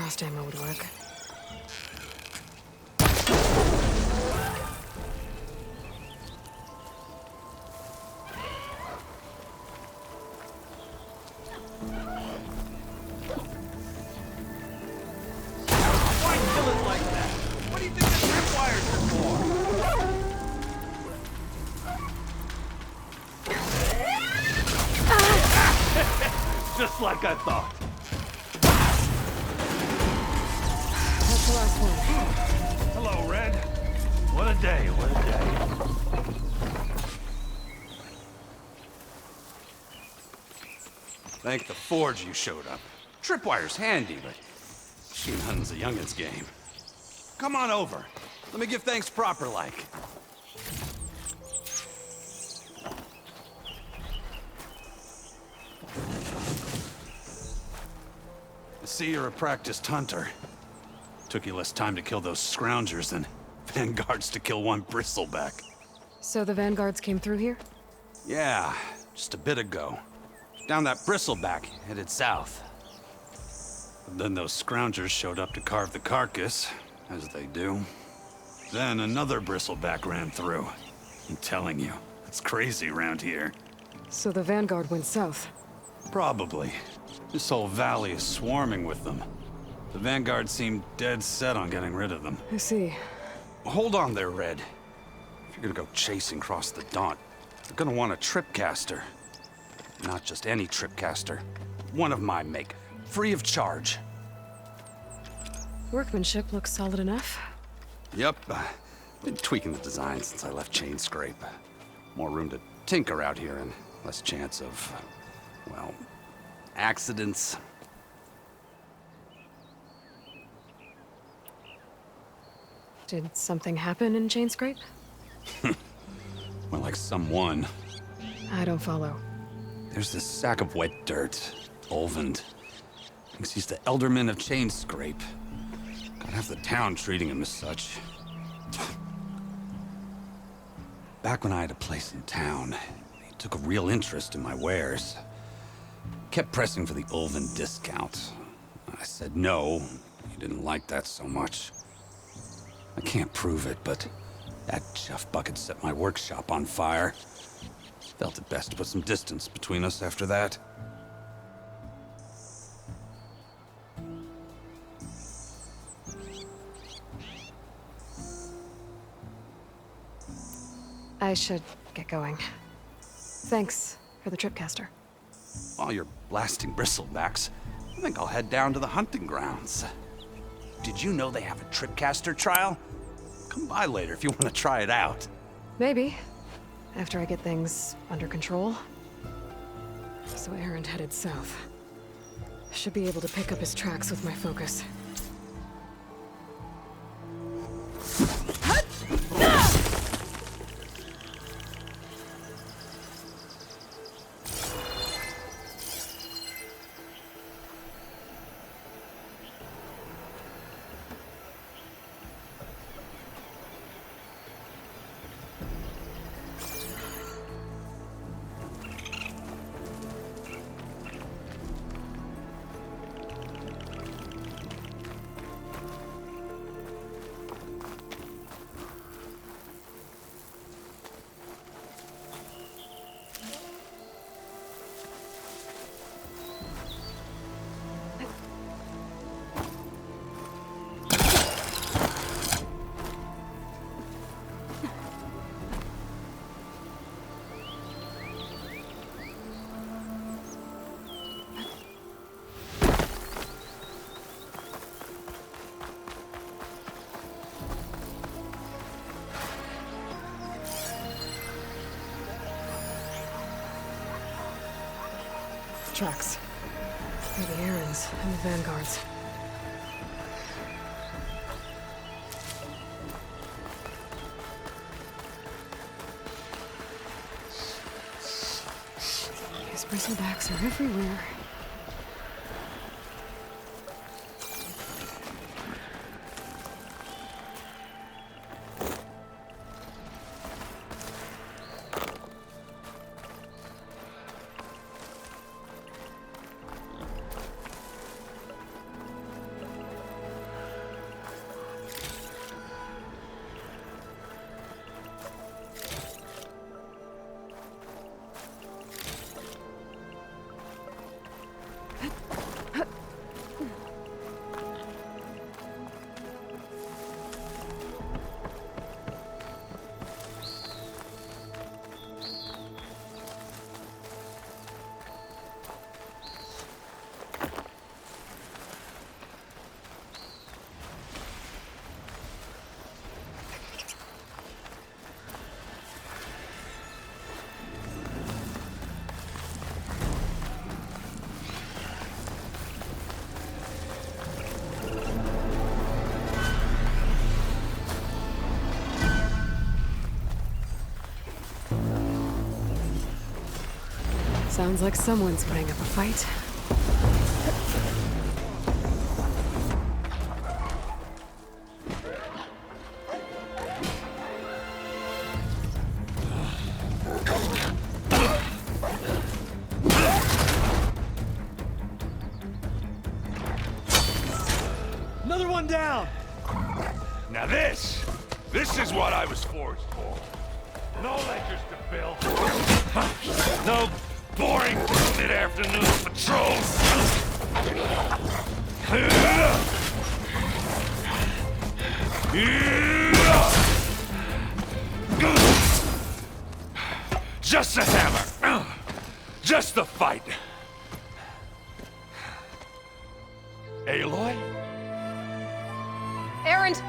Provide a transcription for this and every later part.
frost ammo would work. Why kill it like that? What do you think the tripwires are for? Just like I thought. That's the last one. Hello, Red. What a day, what a day. Thank the Forge you showed up. Tripwire's handy, but machine hunting's a youngin's game. Come on over. Let me give thanks proper like. I see you're a practiced hunter. Took you less time to kill those scroungers than vanguards to kill one bristleback. So the vanguards came through here? Yeah, just a bit ago. Down that bristleback, headed south. But then those scroungers showed up to carve the carcass, as they do. Then another bristleback ran through. I'm telling you, it's crazy around here. So the vanguard went south? Probably. This whole valley is swarming with them. The vanguard seemed dead set on getting rid of them. I see. Hold on there, Red. If you're gonna go chasing across the Daunt, you're gonna want a tripcaster. Not just any tripcaster. One of my make. Free of charge. Workmanship looks solid enough. Yep. Been tweaking the design since I left Chain Scrape. More room to tinker out here and less chance of, well, accidents. Did something happen in Chain Scrape? Well, like someone. I don't follow. There's this sack of wet dirt. Olvend. Thinks he's the Elderman of Chain Scrape. Got half the town treating him as such. Back when I had a place in town, he took a real interest in my wares. Kept pressing for the Olvend discount. I said no. He didn't like that so much. I can't prove it, but that chuff bucket set my workshop on fire. Felt it best to put some distance between us after that. I should get going. Thanks for the tripcaster. While you're blasting bristlebacks, I think I'll head down to the hunting grounds. Did you know they have a tripcaster trial? Come by later if you want to try it out. Maybe. After I get things under control. So Aaron headed south. Should be able to pick up his tracks with my focus. Tracks. They're the Aarons and the vanguards. These bristlebacks are everywhere. Sounds like someone's putting up a fight. Another one down! Now this is what I was forged for. No ledgers to fill. No boring mid-afternoon patrols. Just a hammer. Just the fight. Aloy? Erend!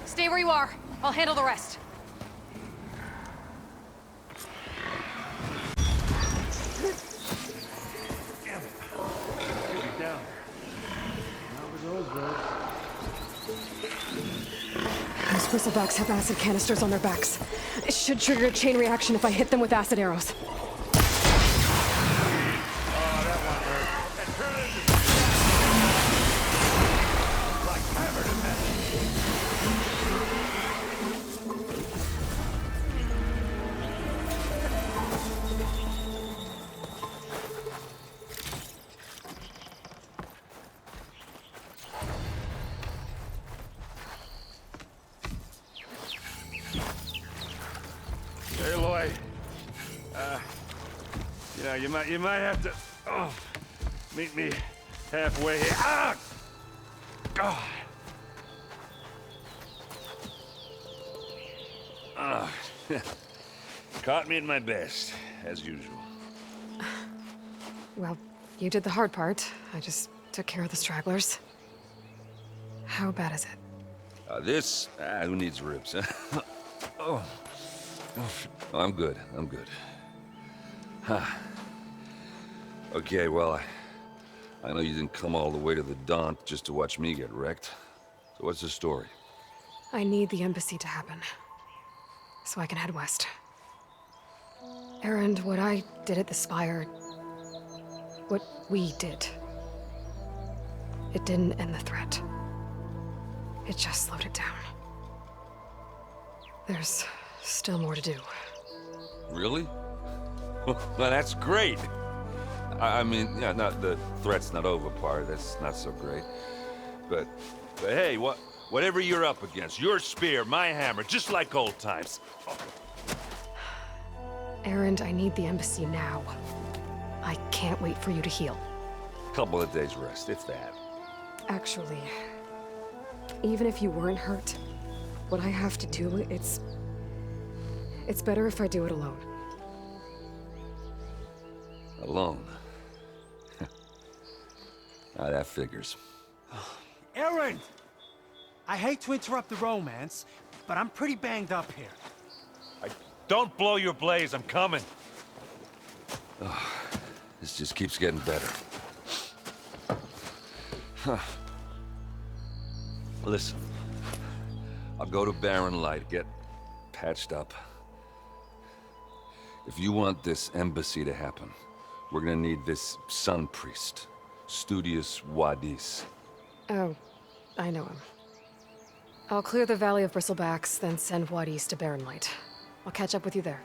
Stay where you are. I'll handle the rest. Those bristlebacks have acid canisters on their backs. It should trigger a chain reaction if I hit them with acid arrows. Aloy, you might have to meet me halfway here. Ah! God. Caught me at my best, as usual. Well, you did the hard part. I just took care of the stragglers. How bad is it? Who needs ribs, huh? Oh, I'm good. Huh. Okay, well, I know you didn't come all the way to the Daunt just to watch me get wrecked. So what's the story? I need the embassy to happen, so I can head west. Erend, what I did at the Spire, what we did, it didn't end the threat. It just slowed it down. There's still more to do. Really? Well, that's great. I mean, yeah, the threat's not over part, that's not so great. But hey, whatever you're up against, your spear, my hammer, just like old times. Erend, I need the embassy now. I can't wait for you to heal. Couple of days rest, if that. Actually, even if you weren't hurt, what I have to do, it's better if I do it alone. Alone? Now that figures. Erend! I hate to interrupt the romance, but I'm pretty banged up here. Don't blow your blaze, I'm coming. This just keeps getting better. Huh. Listen, I'll go to Barren Light, get patched up. If you want this embassy to happen, we're gonna need this sun priest, Studius Wadis. Oh, I know him. I'll clear the Valley of Bristlebacks, then send Wadis to Barren Light. I'll catch up with you there.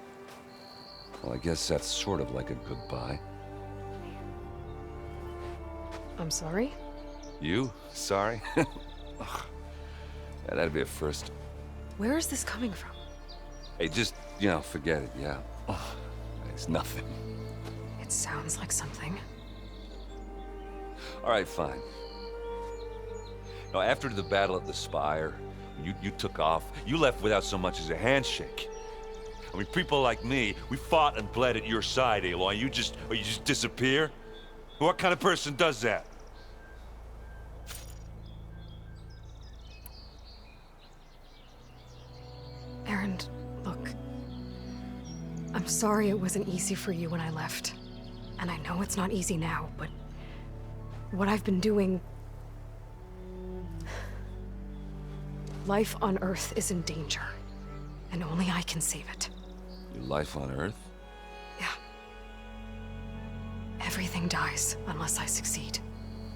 Well, I guess that's sort of like a goodbye. I'm sorry? You? Sorry? Ugh. Yeah, that'd be a first. Where is this coming from? Hey, just, forget it, yeah. Ugh. It's nothing. It sounds like something. All right, fine. Now, after the battle at the Spire, you took off. You left without so much as a handshake. I mean, people like me, we fought and bled at your side, Aloy. You just disappear? What kind of person does that? I'm sorry it wasn't easy for you when I left. And I know it's not easy now, but what I've been doing... Life on Earth is in danger, and only I can save it. Your life on Earth? Yeah. Everything dies unless I succeed.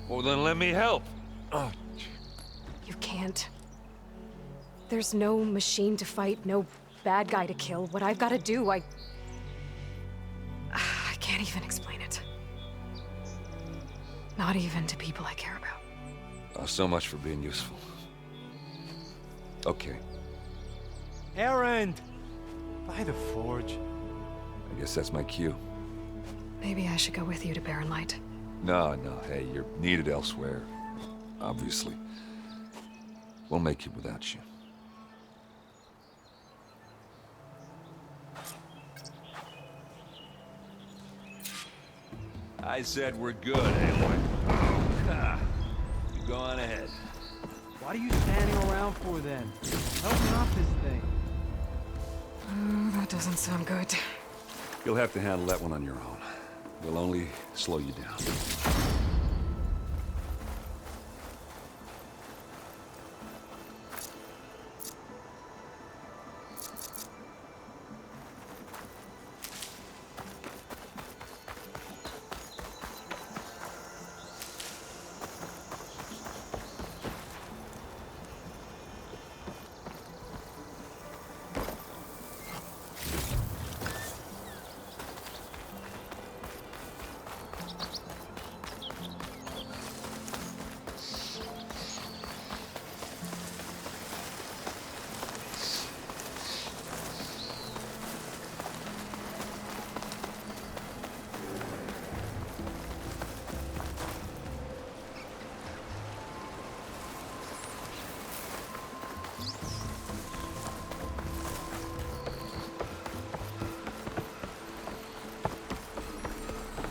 Well, then let me help. Oh, You can't. There's no machine to fight, no bad guy to kill. What I've got to do, I can't even explain it. Not even to people I care about. so much for being useful. Okay, Erend! By the forge. I guess that's my cue. Maybe I should go with you to Barren Light. No, hey, you're needed elsewhere. Obviously. We'll make it without you. I said we're good, Aloy. You go on ahead. What are you standing around for then? Help me off this thing. Oh, that doesn't sound good. You'll have to handle that one on your own. We'll only slow you down.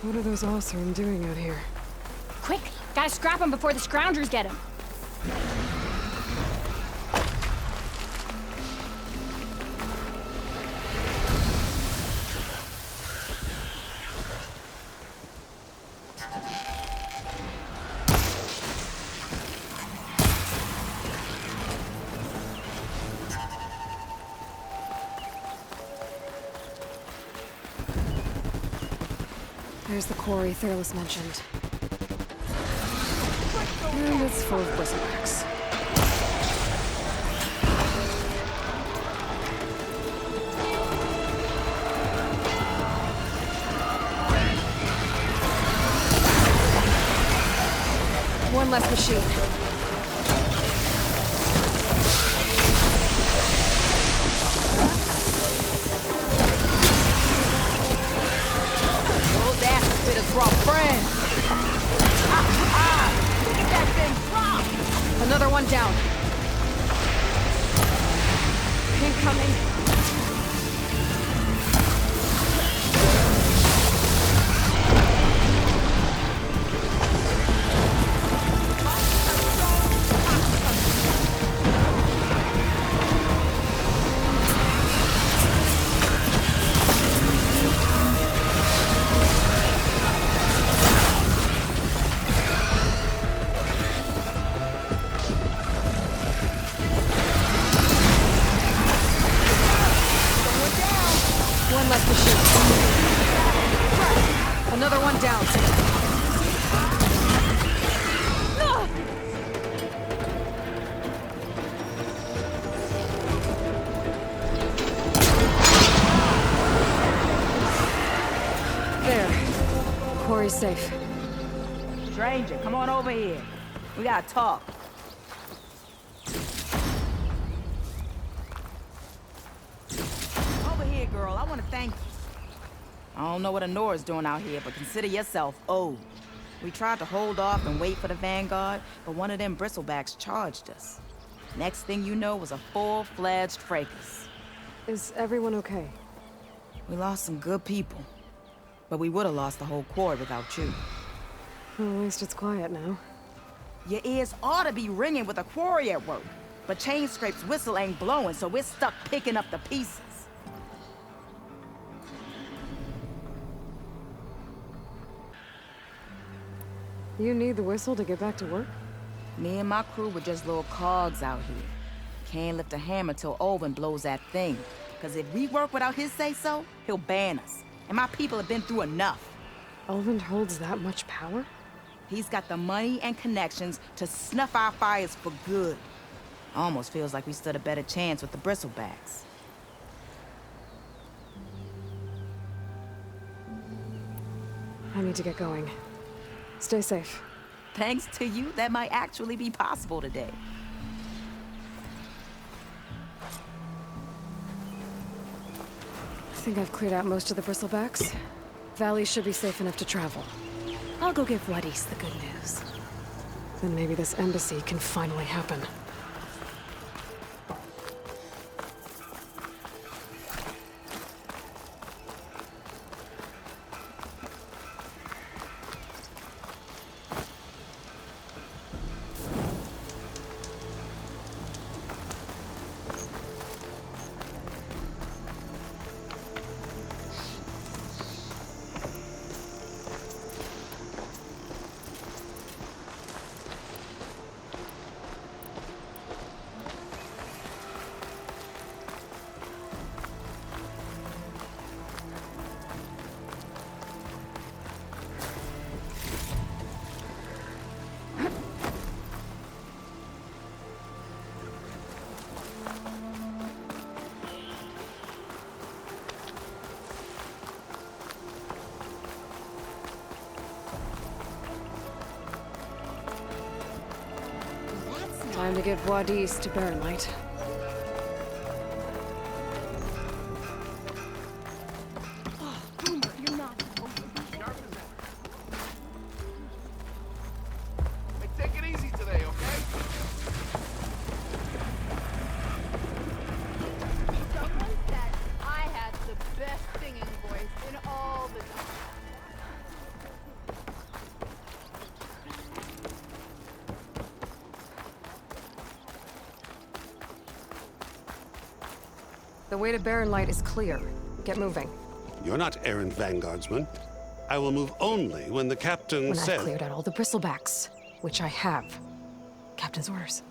What are those Oseram doing out here? Quick! Gotta scrap him before the scroungers get him. There's the quarry Thurles mentioned. And it's full of bristlebacks. One less machine. Another one down. Incoming. One left to shoot. Another one down. There. Quarry's safe. Stranger, come on over here. We gotta talk. Over here, girl. I want to thank you. I don't know what Honora's doing out here, but consider yourself owed. We tried to hold off and wait for the Vanguard, but one of them bristlebacks charged us. Next thing you know was a full-fledged fracas. Is everyone okay? We lost some good people, but we would have lost the whole quarry without you. Well, at least it's quiet now. Your ears ought to be ringing with a quarry at work, but Chain Scrape's whistle ain't blowing, so we're stuck picking up the pieces. You need the whistle to get back to work? Me and my crew were just little cogs out here. Can't lift a hammer till Olvin blows that thing. Because if we work without his say-so, he'll ban us. And my people have been through enough. Elvin holds that much power? He's got the money and connections to snuff our fires for good. Almost feels like we stood a better chance with the bristlebacks. I need to get going. Stay safe. Thanks to you, that might actually be possible today. I think I've cleared out most of the bristlebacks. Valley should be safe enough to travel. I'll go give Wadis the good news. Then maybe this embassy can finally happen. Time to get Wadis to Baronlight. Hey, take it easy today, okay? Someone said I had the best singing voice in all the time. The way to Baronlight is clear. Get moving. You're not errant vanguardsman. I will move only when the captain When says... I've cleared out all the bristlebacks, which I have. Captain's orders.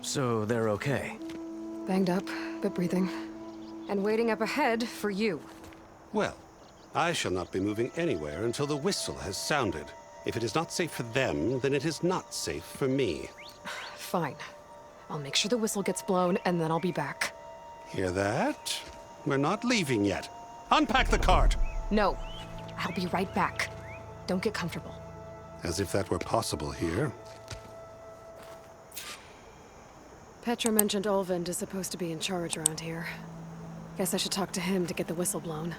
So they're okay? Banged up, but breathing. And waiting up ahead for you. Well, I shall not be moving anywhere until the whistle has sounded. If it is not safe for them, then it is not safe for me. Fine. I'll make sure the whistle gets blown, and then I'll be back. Hear that? We're not leaving yet. Unpack the cart! No. I'll be right back. Don't get comfortable. As if that were possible here. Petra mentioned Olvind is supposed to be in charge around here. Guess I should talk to him to get the whistle blown.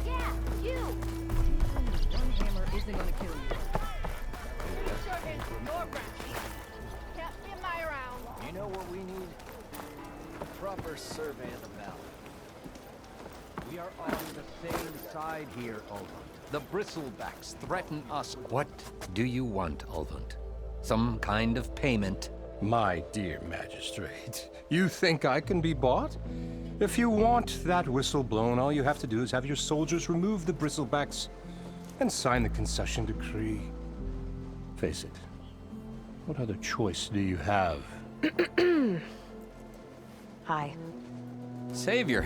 Yeah, you! One hammer isn't gonna kill you. Pretty sure it's your branch. Can't be my around. You know what we need? A proper survey of the valley. We are on the same side here, Ulvund. The bristlebacks threaten us. What do you want, Ulvund? Some kind of payment? My dear magistrate, you think I can be bought? If you want that whistle blown, all you have to do is have your soldiers remove the bristlebacks and sign the concession decree. Face it, what other choice do you have? Hi. Savior,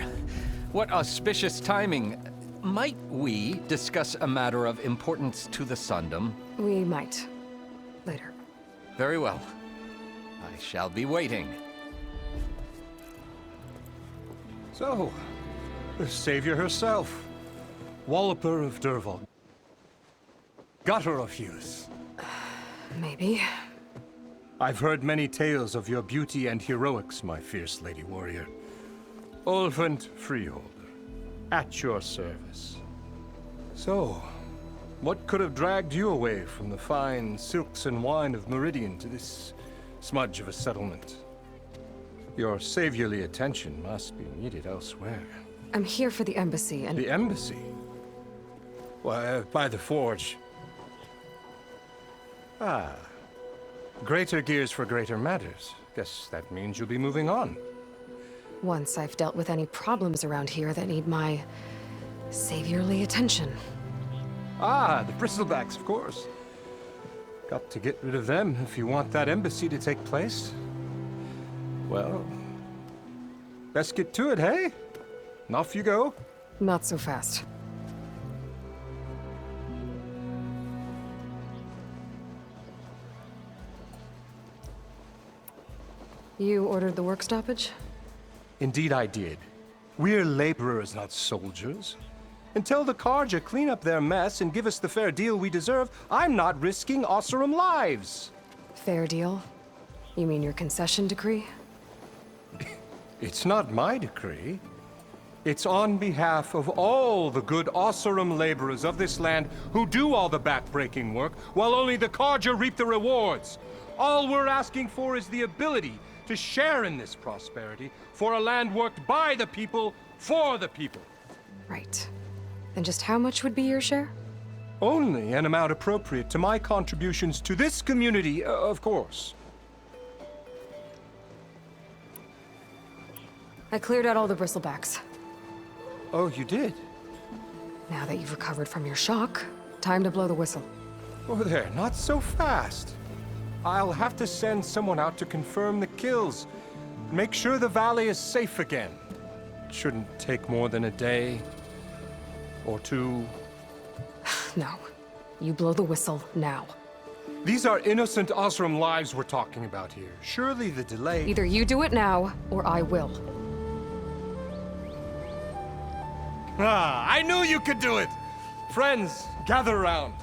what auspicious timing. Might we discuss a matter of importance to the Sundom? We might. Later. Very well. I shall be waiting. So, the savior herself, Walloper of Derval, gutter of youth. Maybe. I've heard many tales of your beauty and heroics, my fierce lady warrior. Ulvund Freeholder, at your service. So, what could have dragged you away from the fine silks and wine of Meridian to this smudge of a settlement? Your saviorly attention must be needed elsewhere. I'm here for the embassy and... The embassy? Why, by the forge. Ah. Greater gears for greater matters. Guess that means you'll be moving on. once I've dealt with any problems around here that need my saviorly attention. Ah, the bristlebacks, of course. Got to get rid of them if you want that embassy to take place. Well, best get to it, hey? And off you go. Not so fast. You ordered the work stoppage? Indeed I did. We're laborers, not soldiers. Until the Carja clean up their mess and give us the fair deal we deserve, I'm not risking Osseram lives. Fair deal? You mean your concession decree? It's not my decree. It's on behalf of all the good Osseram laborers of this land who do all the backbreaking work, while only the Carja reap the rewards. All we're asking for is the ability to share in this prosperity for a land worked by the people, for the people. Right. Then just how much would be your share? Only an amount appropriate to my contributions to this community, of course. I cleared out all the bristlebacks. Oh, you did? Now that you've recovered from your shock, time to blow the whistle. Oh there, not so fast. I'll have to send someone out to confirm the kills. Make sure the valley is safe again. It shouldn't take more than a day. Or two. No. You blow the whistle now. These are innocent Osram lives we're talking about here. Surely the delay... Either you do it now, or I will. Ah, I knew you could do it! Friends, gather around.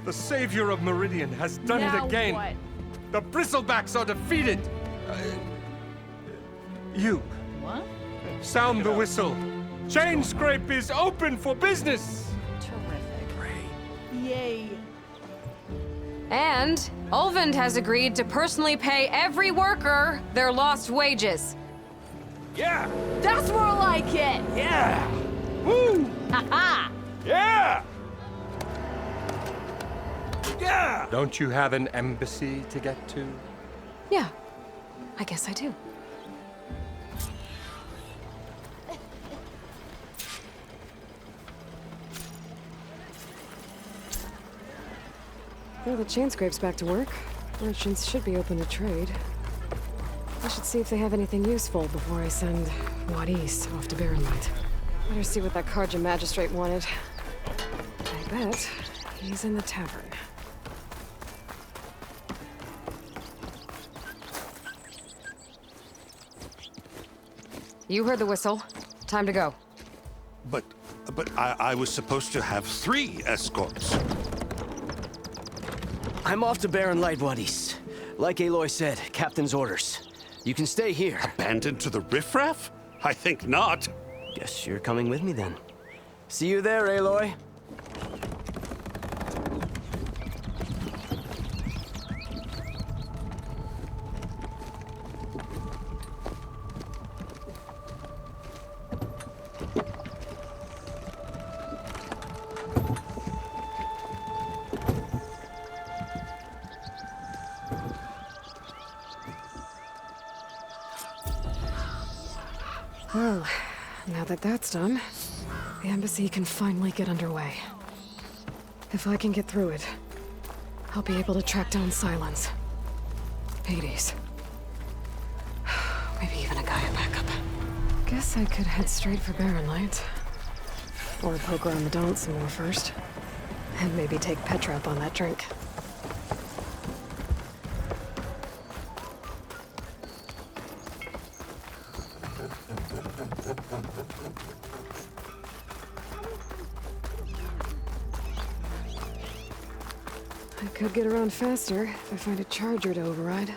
The savior of Meridian has done it again. What? The bristlebacks are defeated. You. What? Sound the whistle. Chain Scrape is open for business. Terrific. Yay. And Ulvund has agreed to personally pay every worker their lost wages. Yeah! That's more like it! Yeah! Woo! Ha-ha! Yeah! Yeah! Don't you have an embassy to get to? Yeah, I guess I do. Well, the chain scrape's back to work. Merchants should be open to trade. I should see if they have anything useful before I send Wadis off to Barrenlight. Better see what that Carja magistrate wanted. I bet he's in the tavern. You heard the whistle. Time to go. But I was supposed to have 3 escorts. I'm off to Barren Light, Wadis. Like Aloy said, Captain's orders. You can stay here. Abandoned to the riffraff? I think not. Guess you're coming with me then. See you there, Aloy. Well, now that that's done, the embassy can finally get underway. If I can get through it, I'll be able to track down Silence. Hades. Maybe even a Gaia backup. Guess I could head straight for Barrenlight. Or poke around the Daunt some more first. And maybe take Petra up on that drink. I could get around faster if I find a charger to override.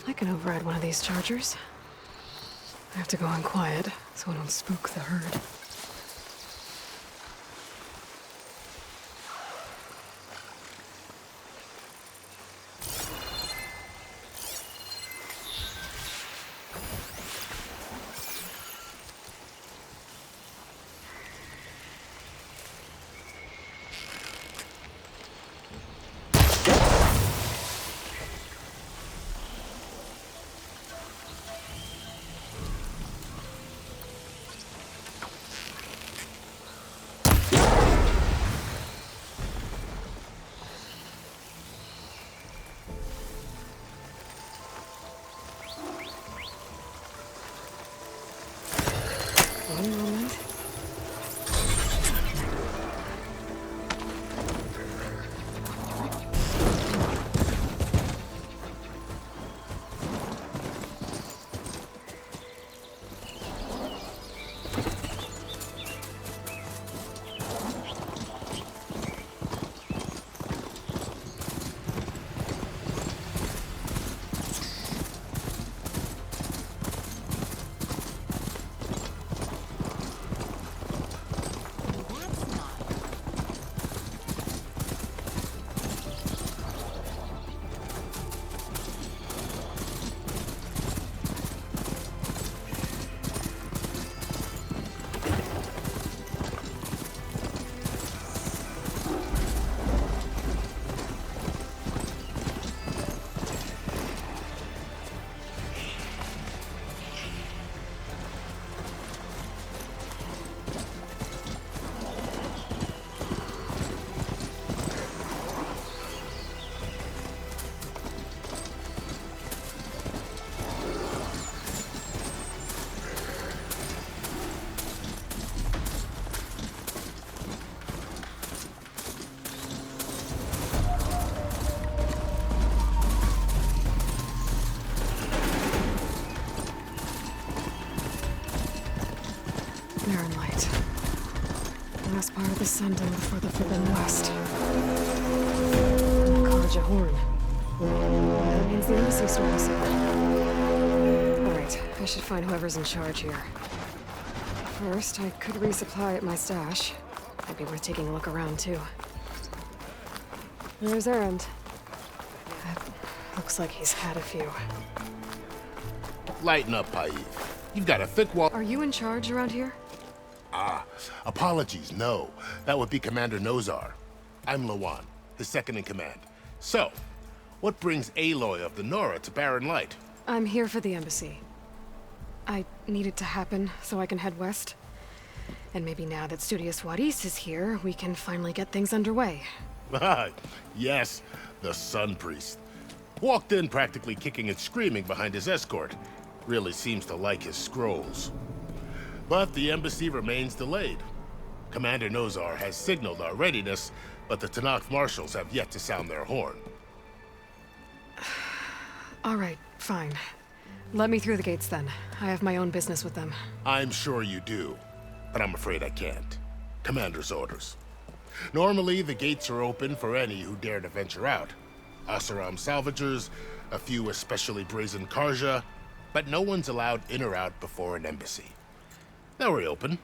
I can override one of these chargers. I have to go in quiet so I don't spook the herd. the sun done before the Forbidden West. And the Karja horn. That means the embassy store is open. Alright, I should find whoever's in charge here. First, I could resupply at my stash. Might be worth taking a look around, too. There's Erend. Looks like he's had a few. Lighten up, Paif. You've got a thick wall. Are you in charge around here? Ah, apologies, no. That would be Commander Nozar. I'm Lawan, his second in command. So, what brings Aloy of the Nora to Barren Light? I'm here for the embassy. I need it to happen so I can head west. And maybe now that Studious Wadis is here, we can finally get things underway. Yes, the Sun Priest. Walked in practically kicking and screaming behind his escort. Really seems to like his scrolls. But the embassy remains delayed. Commander Nozar has signaled our readiness, but the Tanakh marshals have yet to sound their horn. All right, fine. Let me through the gates then. I have my own business with them. I'm sure you do, but I'm afraid I can't. Commander's orders. Normally, the gates are open for any who dare to venture out. Asaram salvagers, a few especially brazen Karja, but no one's allowed in or out before an embassy. They'll reopen,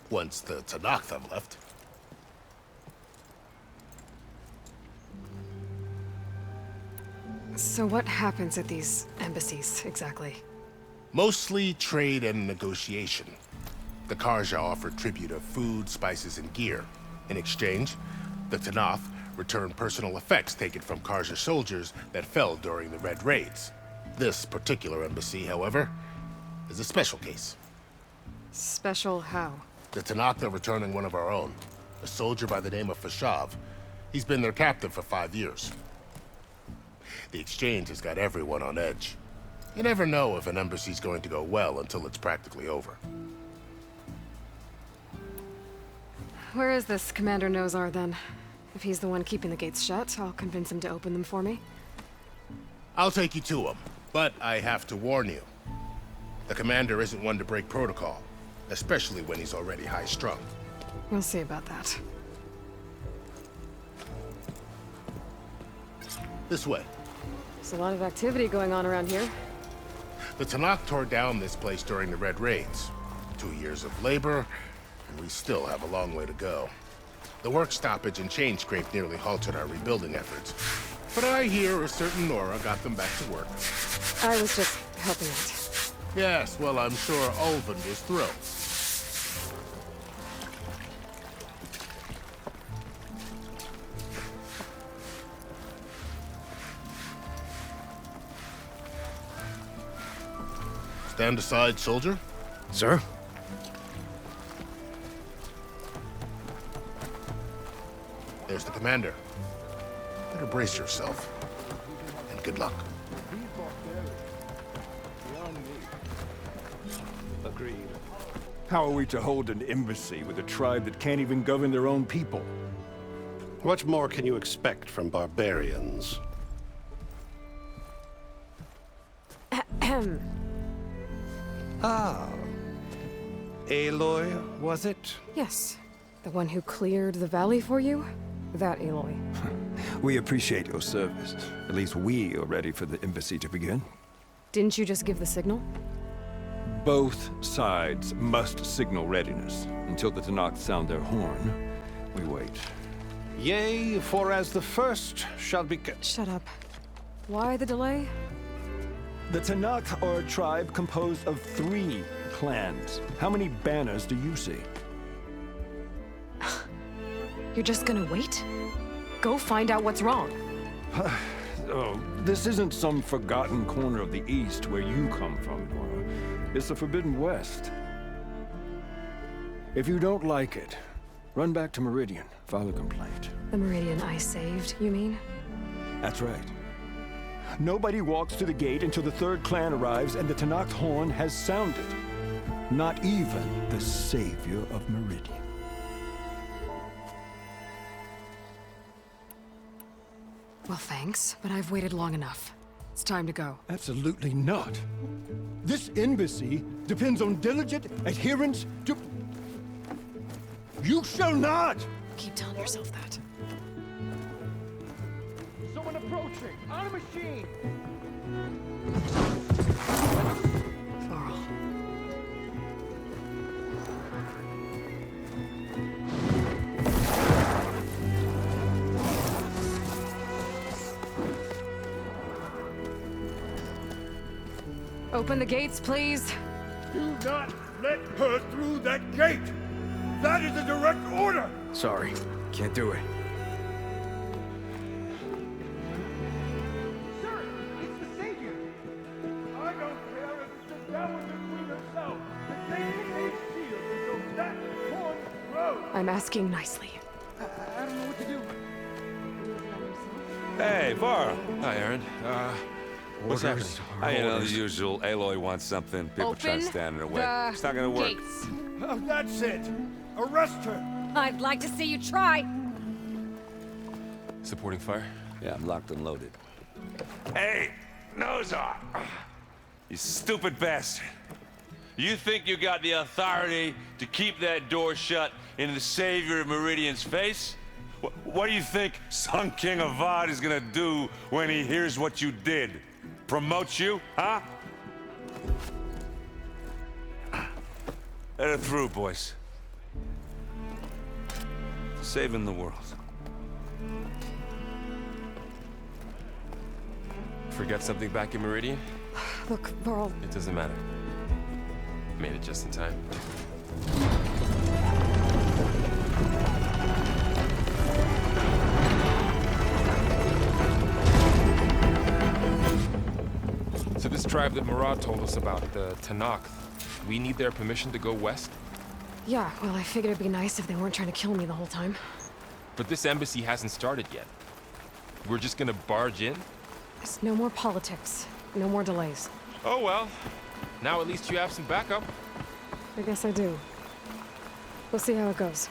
once the Tanakh have left. So what happens at these embassies, exactly? Mostly trade and negotiation. The Karja offer tribute of food, spices, and gear. In exchange, the Tanakh return personal effects taken from Karja soldiers that fell during the Red Raids. This particular embassy, however, is a special case. Special how? The Tanakh are returning one of our own, a soldier by the name of Fashav. He's been their captive for 5 years. The exchange has got everyone on edge. You never know if an embassy's going to go well until it's practically over. Where is this Commander Nozar, then? If he's the one keeping the gates shut, I'll convince him to open them for me. I'll take you to him, but I have to warn you. The commander isn't one to break protocol, especially when he's already high-strung. We'll see about that. This way. There's a lot of activity going on around here. The Tanakh tore down this place during the Red Raids. 2 years of labor, and we still have a long way to go. The work stoppage and chain scrape nearly halted our rebuilding efforts. But I hear a certain Nora got them back to work. I was just helping out. Yes, well, I'm sure Ulvin was thrilled. Stand aside, soldier. Sir? There's the commander. Better brace yourself. And good luck. Agreed. How are we to hold an embassy with a tribe that can't even govern their own people? What more can you expect from barbarians? Ah. Aloy, was it? Yes. The one who cleared the valley for you? That Aloy. We appreciate your service. At least we are ready for the embassy to begin. Didn't you just give the signal? Both sides must signal readiness. Until the Tanakh sound their horn, we wait. Yea, for as the first shall be... Shut up. Why the delay? The Tanakh are a tribe composed of 3 clans. How many banners do you see? You're just gonna wait? Go find out what's wrong. Oh, this isn't some forgotten corner of the East where you come from, Nora. It's the Forbidden West. If you don't like it, run back to Meridian, file a complaint. The Meridian I saved, you mean? That's right. Nobody walks to the gate until the 3rd clan arrives and the Tanakh horn has sounded. Not even the savior of Meridian. Well, thanks, but I've waited long enough. It's time to go. Absolutely not. This embassy depends on diligent adherence to... You shall not! Keep telling yourself that. Someone approaching! On a machine! Varl. Open the gates, please. Do not let her through that gate! That is a direct order! Sorry, can't do it. Sir, it's the Savior! I don't care if it's a downward between herself. The gate is a shield until that horn grows! I'm asking nicely. I don't know what to do. Hey, Varl. Hi, Aaron. What's happening? You know, the usual. Aloy wants something. People try to stand in her way. It's not gonna work. Gates. Oh, that's it! Arrest her! I'd like to see you try. Supporting fire? Yeah, I'm locked and loaded. Hey, Nozar! You stupid bastard. You think you got the authority to keep that door shut in the Savior of Meridian's face? What do you think Sun King Avad is gonna do when he hears what you did? Promote you, huh? Let her through, boys. Saving the world. Forget something back in Meridian? Look, Varl. It doesn't matter. Made it just in time. So this tribe that Murad told us about, the Tanakh, we need their permission to go west? Yeah, well, I figured it'd be nice if they weren't trying to kill me the whole time. But this embassy hasn't started yet. We're just gonna barge in? There's no more politics. No more delays. Oh well. Now at least you have some backup. I guess I do. We'll see how it goes.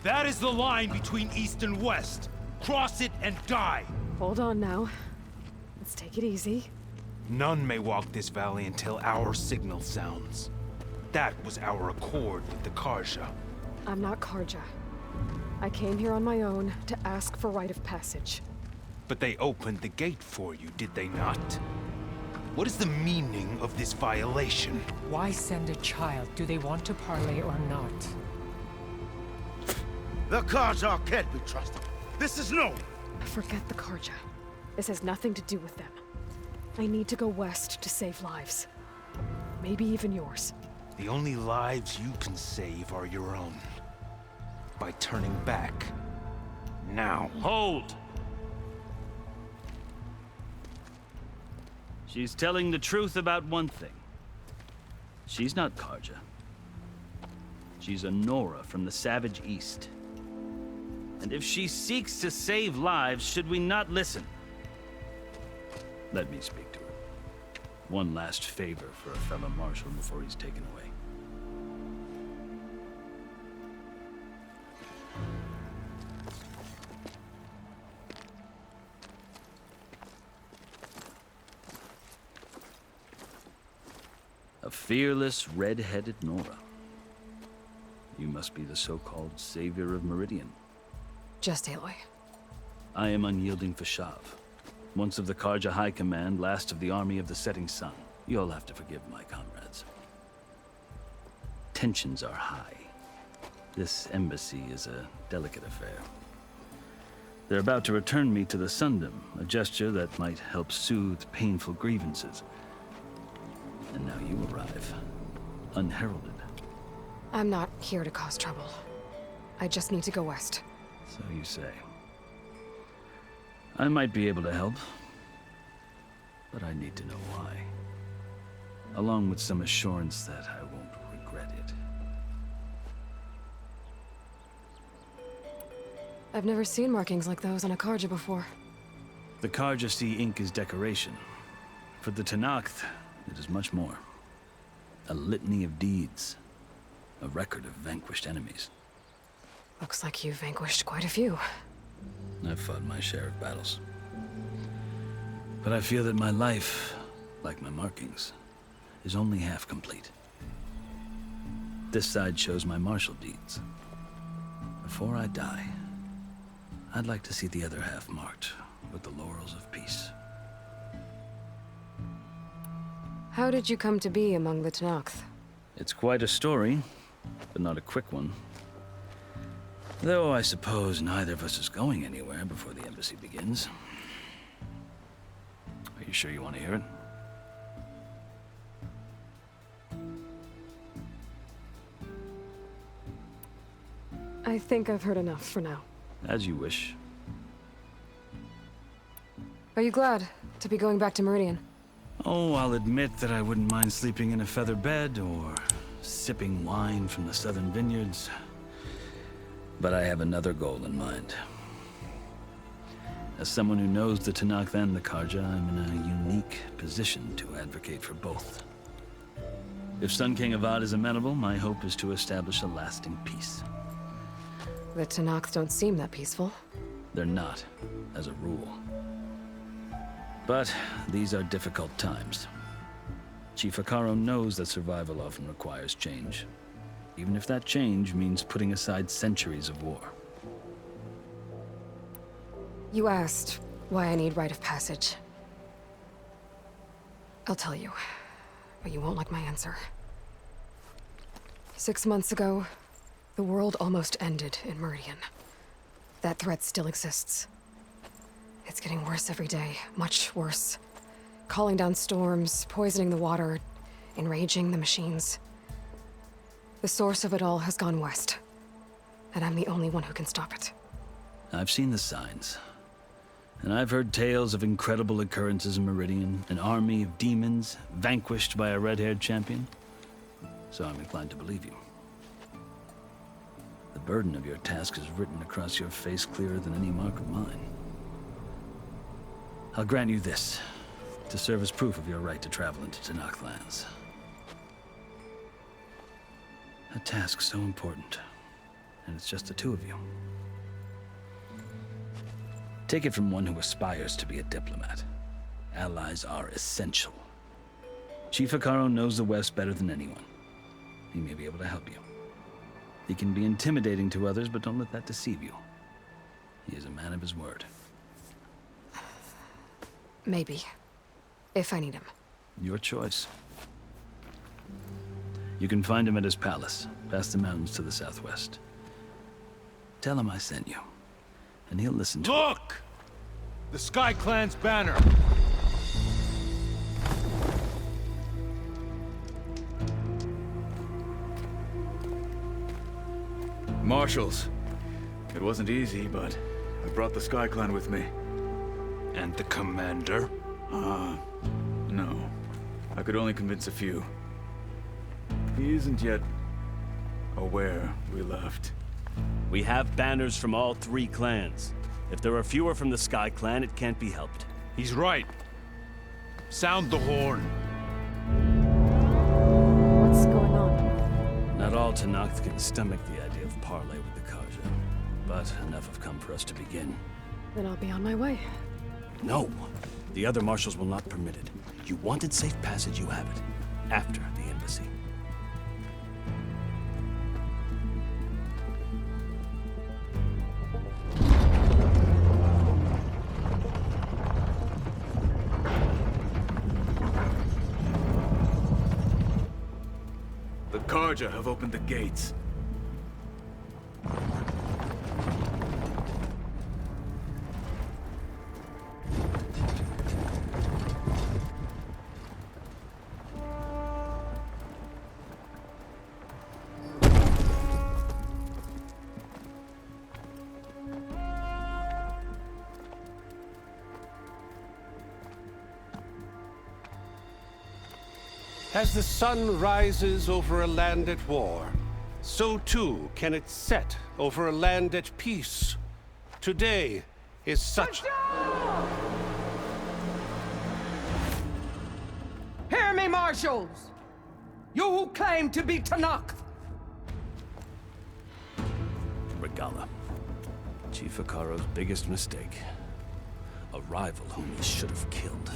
That is the line between East and West. Cross it and die. Hold on now. Let's take it easy. None may walk this valley until our signal sounds. That was our accord with the Karja. I'm not Karja. I came here on my own to ask for rite of passage. But they opened the gate for you, did they not? What is the meaning of this violation? Why send a child? Do they want to parley or not? The Karja can't be trusted. This is known. Forget the Karja. This has nothing to do with them. I need to go west to save lives. Maybe even yours. The only lives you can save are your own. By turning back. Now. Hold! She's telling the truth about one thing. She's not Karja. She's a Nora from the Savage East. And if she seeks to save lives, should we not listen? Let me speak to her. One last favor for a fellow marshal before he's taken away. A fearless, red-headed Nora. You must be the so-called Savior of Meridian. Just Aloy. I am unyielding Fashav. Once of the Karja High Command, last of the Army of the Setting Sun. You'll have to forgive my comrades. Tensions are high. This embassy is a delicate affair. They're about to return me to the Sundom, a gesture that might help soothe painful grievances. And now you arrive, unheralded. I'm not here to cause trouble. I just need to go west. So you say. I might be able to help, but I need to know why. Along with some assurance that I won't regret it. I've never seen markings like those on a Karja before. The Karja see ink as decoration. For the Tanakh, it is much more. A litany of deeds. A record of vanquished enemies. Looks like you've vanquished quite a few. I've fought my share of battles. But I feel that my life, like my markings, is only half complete. This side shows my martial deeds. Before I die, I'd like to see the other half marked with the laurels of peace. How did you come to be among the Tenakth? It's quite a story, but not a quick one. Though I suppose neither of us is going anywhere before the embassy begins. Are you sure you want to hear it? I think I've heard enough for now. As you wish. Are you glad to be going back to Meridian? Oh, I'll admit that I wouldn't mind sleeping in a feather bed or sipping wine from the southern vineyards. But I have another goal in mind. As someone who knows the Tenakth and the Karja, I'm in a unique position to advocate for both. If Sun King Avad is amenable, my hope is to establish a lasting peace. The Tenakth don't seem that peaceful. They're not, as a rule. But these are difficult times. Chief Akaro knows that survival often requires change, even if that change means putting aside centuries of war. You asked why I need rite of passage. I'll tell you, but you won't like my answer. 6 months ago, the world almost ended in Meridian. That threat still exists. It's getting worse every day, much worse. Calling down storms, poisoning the water, enraging the machines. The source of it all has gone west, and I'm the only one who can stop it. I've seen the signs. And I've heard tales of incredible occurrences in Meridian, an army of demons vanquished by a red-haired champion. So I'm inclined to believe you. The burden of your task is written across your face clearer than any mark of mine. I'll grant you this, to serve as proof of your right to travel into Tenakth lands. A task so important, and it's just the two of you. Take it from one who aspires to be a diplomat. Allies are essential. Chief Akaro knows the West better than anyone. He may be able to help you. He can be intimidating to others, but don't let that deceive you. He is a man of his word. Maybe. If I need him. Your choice. You can find him at his palace, past the mountains to the southwest. Tell him I sent you, and he'll listen to Look! The Sky Clan's banner! Marshals. It wasn't easy, but I brought the Sky Clan with me. And the commander? No. I could only convince a few. He isn't yet aware we left. We have banners from all 3 clans. If there are fewer from the Sky Clan, it can't be helped. He's right. Sound the horn. What's going on? Not all Tenakth can stomach the idea of parley with the Karja, but enough have come for us to begin. Then I'll be on my way. No. The other marshals will not permit it. You wanted safe passage, you have it. After the embassy. The Karja have opened the gates. As the sun rises over a land at war, so too can it set over a land at peace. Today is such... Hear me, marshals! You who claim to be Tanakh! Regala. Chief Hikaro's biggest mistake. A rival whom he should have killed.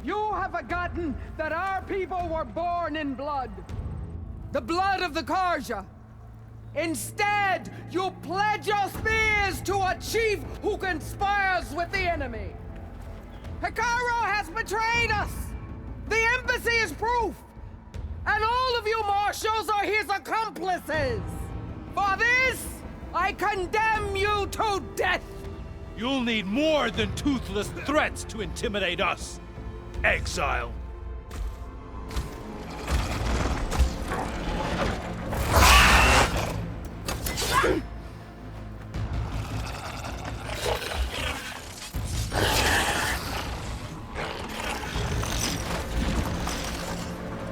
You have forgotten that our people were born in blood. The blood of the Karja. Instead, you pledge your spears to a chief who conspires with the enemy. Hikaro has betrayed us! The embassy is proof! And all of you marshals are his accomplices! For this, I condemn you to death! You'll need more than toothless threats to intimidate us, exile.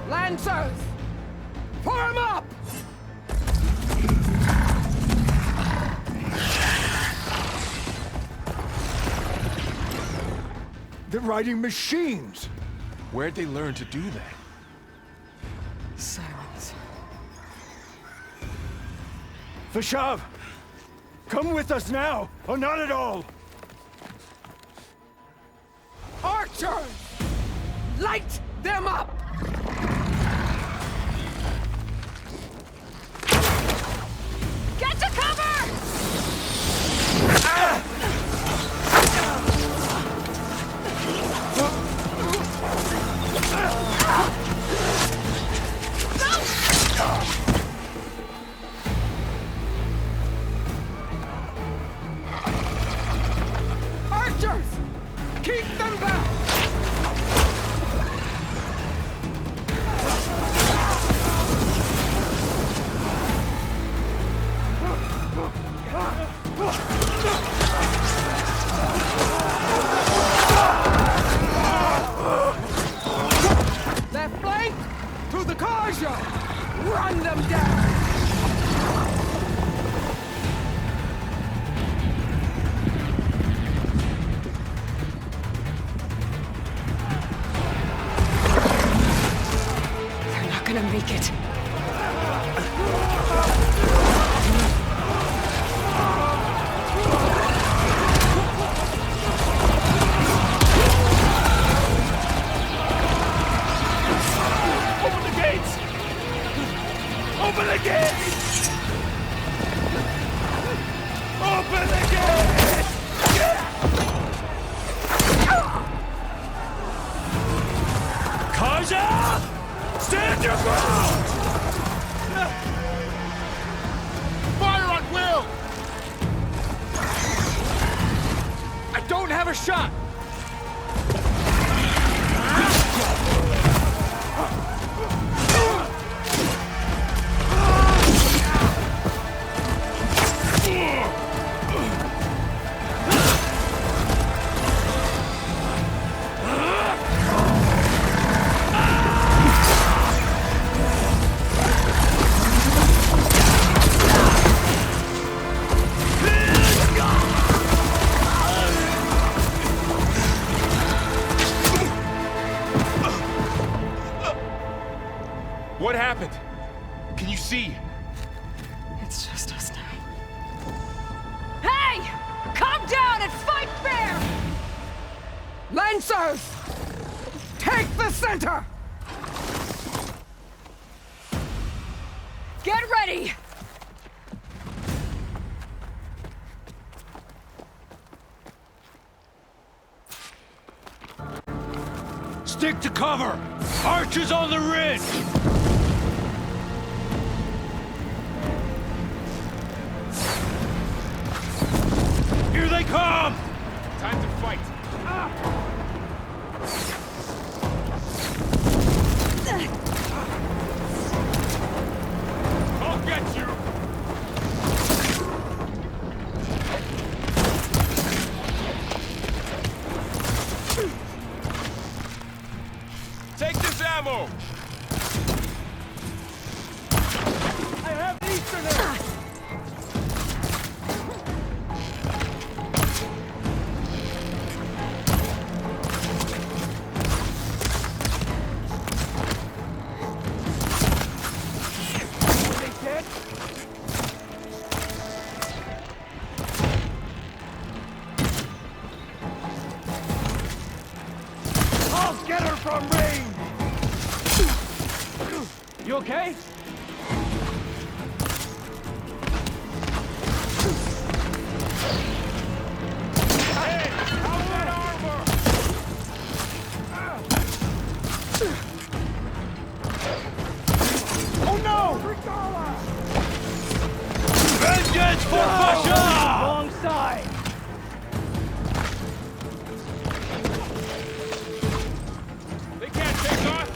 Lancers! Form up! They're riding machines! Where'd they learn to do that? Silence. Vashav! Come with us now, or not at all! Archers! Light them up! Get to cover! Archers! Keep them back! Left flank! To the Karja! Run them down! They're not gonna make it. Open the gates! Open the gates! Open the gates! Kaja! Stand your ground! Fire on will! I don't have a shot! What happened? Can you see? It's just us now. Hey! Calm down and fight fair! Lancers! Take the center! Get ready! Stick to cover! Archers on the ridge! Here they come! Time to fight. I'll get you! Take this ammo! I have Easterner! Heads for Pasha! Wrong side! They can't take off!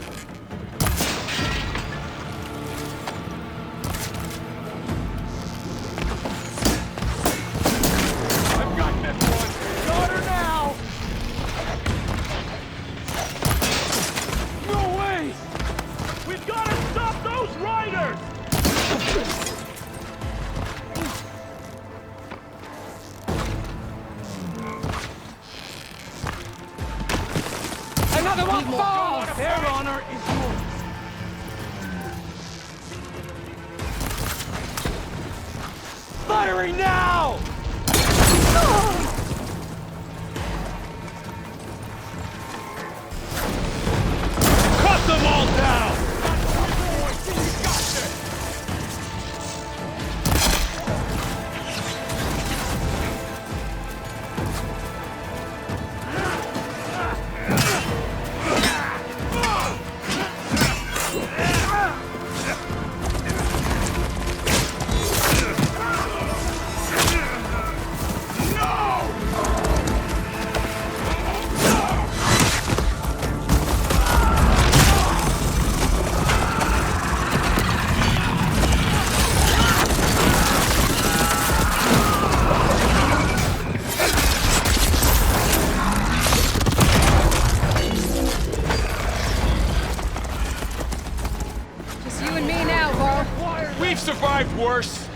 I've got this one! Got her now! No way! We've got to stop those riders! Another one falls! Their honor is yours. Firing now! Cut them all down! Just you and me now, Carl. We've survived worse!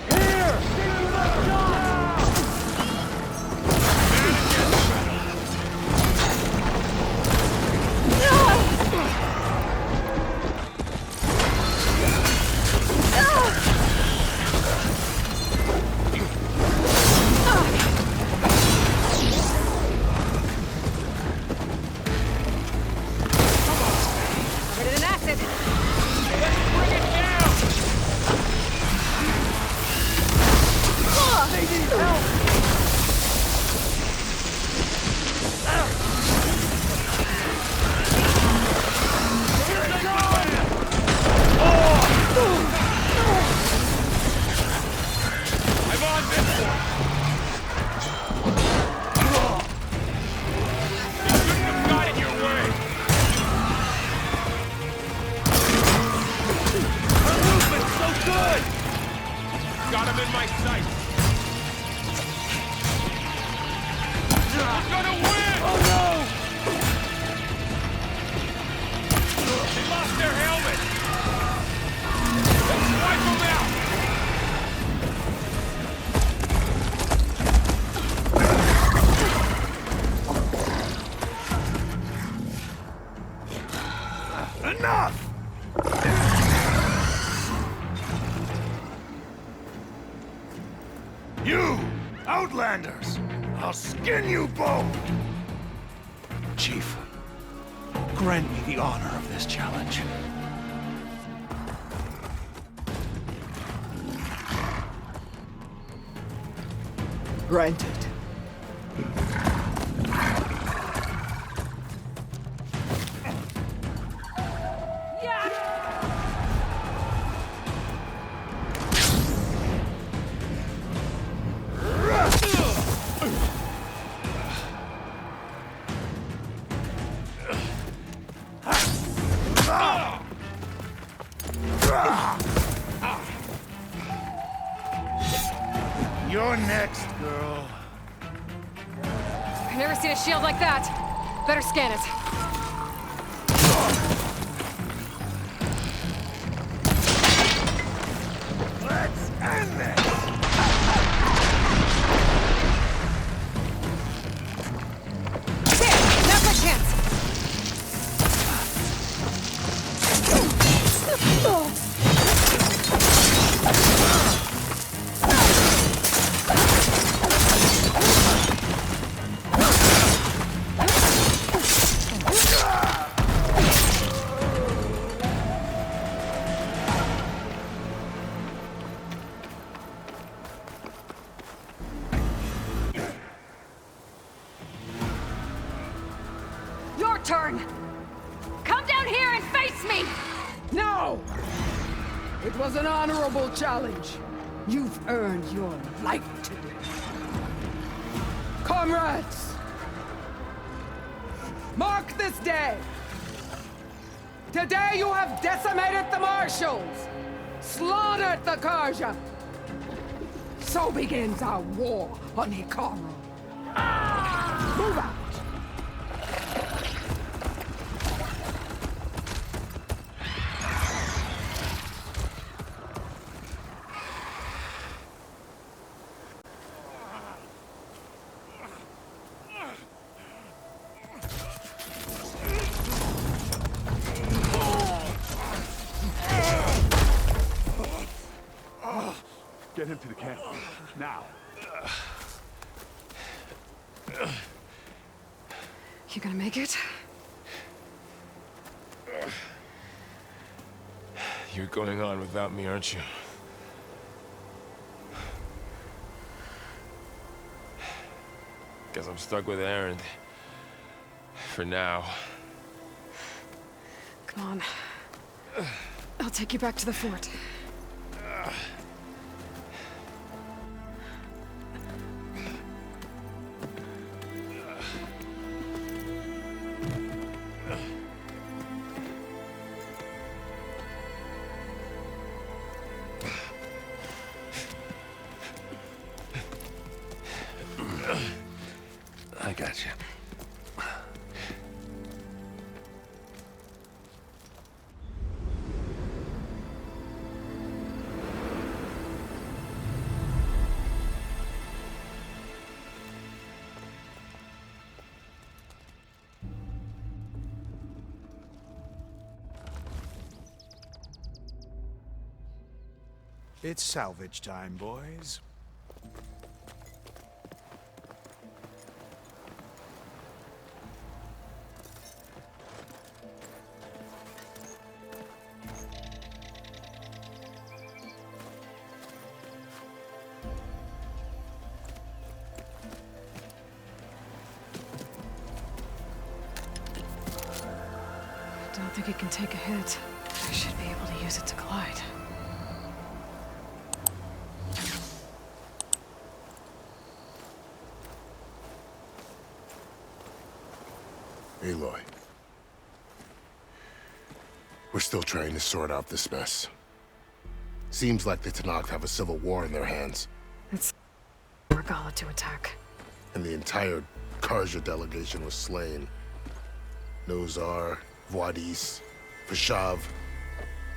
Covered in an acid. Bring it down! They need help! I'm on this one! You shouldn't have got in your way! Her movement's so good! Got him in my sight! We're gonna win! Oh no! They lost their helmet! Let's wipe them out! Enough! You, Outlanders! I'll skin you both! Chief, grant me the honor of this challenge. Granted. You're next, girl. I've never seen a shield like that. Better scan it. Let's end this! There! Now's my chance! Your turn! Come down here and face me! No! It was an honorable challenge. You've earned your life today. Comrades! Mark this day! Today you have decimated the marshals, slaughtered the Karja. So begins our war on Hikaru. Move out! Get him to the camp. Now. You gonna make it? You're going on without me, aren't you? Guess I'm stuck with Aaron. For now. Come on. I'll take you back to the fort. I got you. It's salvage time, boys. Don't think it can take a hit. I should be able to use it to glide. Aloy. We're still trying to sort out this mess. Seems like the Tenakth have a civil war in their hands. It's Regala to attack. And the entire Karja delegation was slain. Nozar, Wadis, Vashav,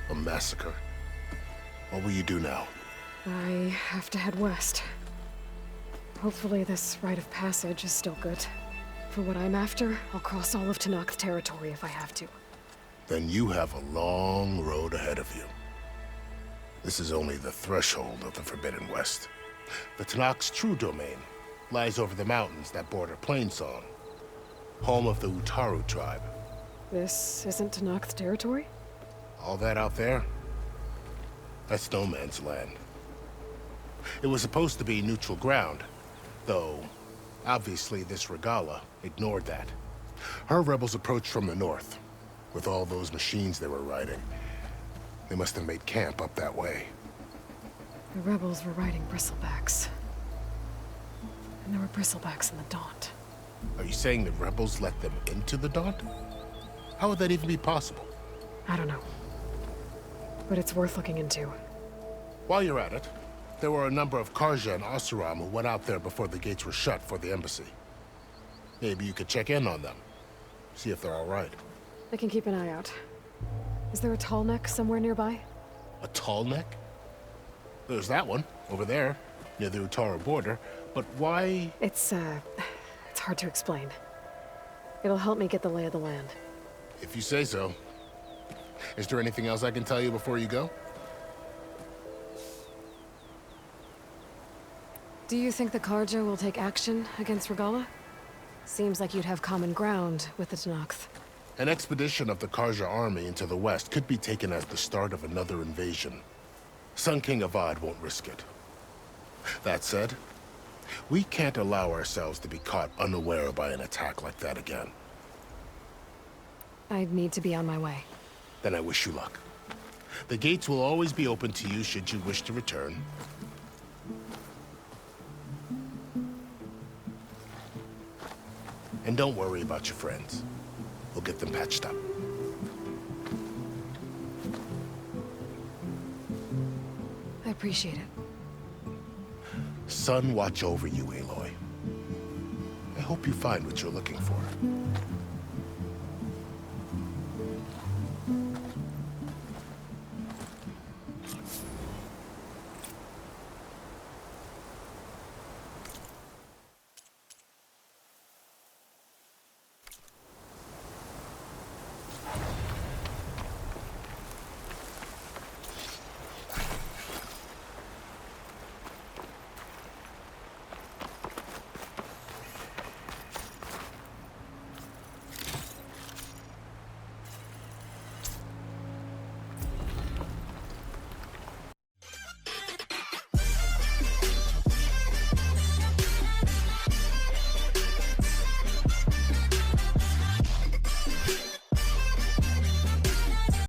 a massacre. What will you do now? I have to head west. Hopefully this rite of passage is still good. For what I'm after, I'll cross all of Tenakth territory if I have to. Then you have a long road ahead of you. This is only the threshold of the Forbidden West. The Tenakth's true domain lies over the mountains that border Plainsong, home of the Utaru tribe. This isn't Tenakth territory? All that out there? That's no man's land. It was supposed to be neutral ground, though obviously this Regala ignored that. Her rebels approached from the north, with all those machines they were riding. They must have made camp up that way. The rebels were riding bristlebacks. And there were bristlebacks in the Daunt. Are you saying the rebels let them into the Daunt? How would that even be possible? I don't know. But it's worth looking into. While you're at it, there were a number of Karja and Oseram who went out there before the gates were shut for the embassy. Maybe you could check in on them. See if they're all right. I can keep an eye out. Is there a tall neck somewhere nearby? A tall neck? There's that one, over there, near the Utaru border. But why? It's hard to explain. It'll help me get the lay of the land. If you say so. Is there anything else I can tell you before you go? Do you think the Karja will take action against Regala? Seems like you'd have common ground with the Tenakth. An expedition of the Karja army into the west could be taken as the start of another invasion. Sun King Avad won't risk it. That said, we can't allow ourselves to be caught unaware by an attack like that again. I need to be on my way. Then I wish you luck. The gates will always be open to you should you wish to return. And don't worry about your friends. We'll get them patched up. I appreciate it. Sun watch over you, Aloy. I hope you find what you're looking for.